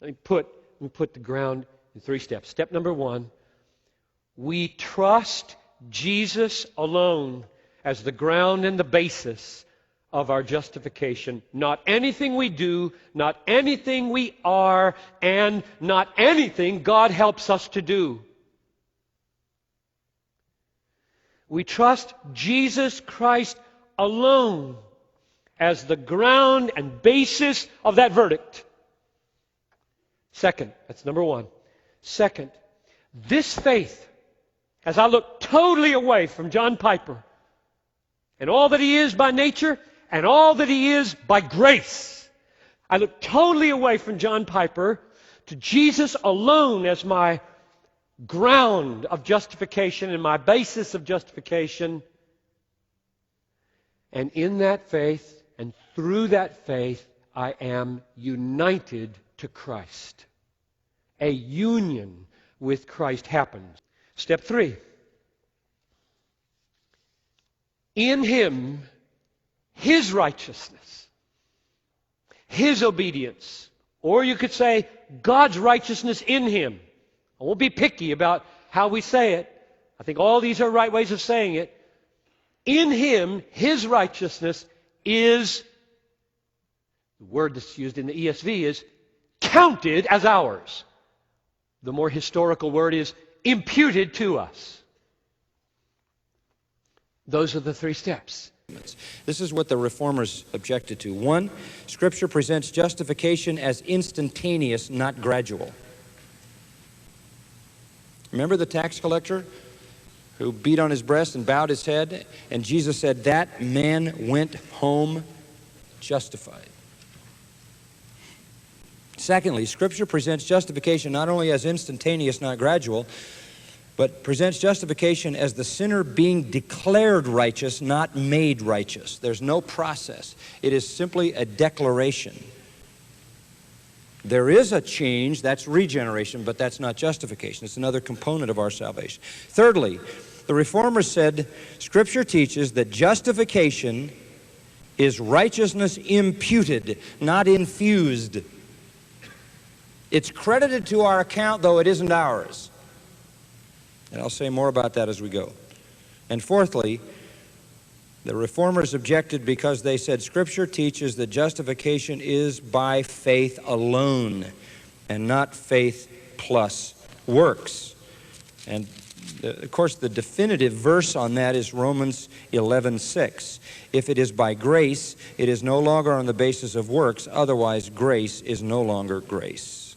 Let me put the ground in 3 steps. Step number 1, we trust Jesus alone as the ground and the basis of our justification. Not anything we do, not anything we are, and not anything God helps us to do. We trust Jesus Christ alone as the ground and basis of that verdict. Second, that's number 1. Second, this faith, as I look totally away from John Piper and all that he is by nature and all that he is by grace, I look totally away from John Piper to Jesus alone as my ground of justification and my basis of justification. And in that faith and through that faith, I am united to Christ. A union with Christ happens. Step 3. In Him, His righteousness, His obedience, or you could say God's righteousness in Him. I won't be picky about how we say it. I think all these are right ways of saying it. In Him, His righteousness is, the word that's used in the ESV is, counted as ours. The more historical word is imputed to us. Those are the 3 steps. This is what the Reformers objected to. 1, Scripture presents justification as instantaneous, not gradual. Remember the tax collector who beat on his breast and bowed his head, and Jesus said, that man went home justified. Secondly, Scripture presents justification not only as instantaneous, not gradual, but presents justification as the sinner being declared righteous, not made righteous. There's no process. It is simply a declaration. There is a change, that's regeneration, but that's not justification. It's another component of our salvation. Thirdly, the Reformers said, Scripture teaches that justification is righteousness imputed, not infused. It's credited to our account, though it isn't ours. And I'll say more about that as we go. And fourthly, the Reformers objected because they said Scripture teaches that justification is by faith alone and not faith plus works. And of course, the definitive verse on that is Romans 11:6. If it is by grace, it is no longer on the basis of works, otherwise grace is no longer grace.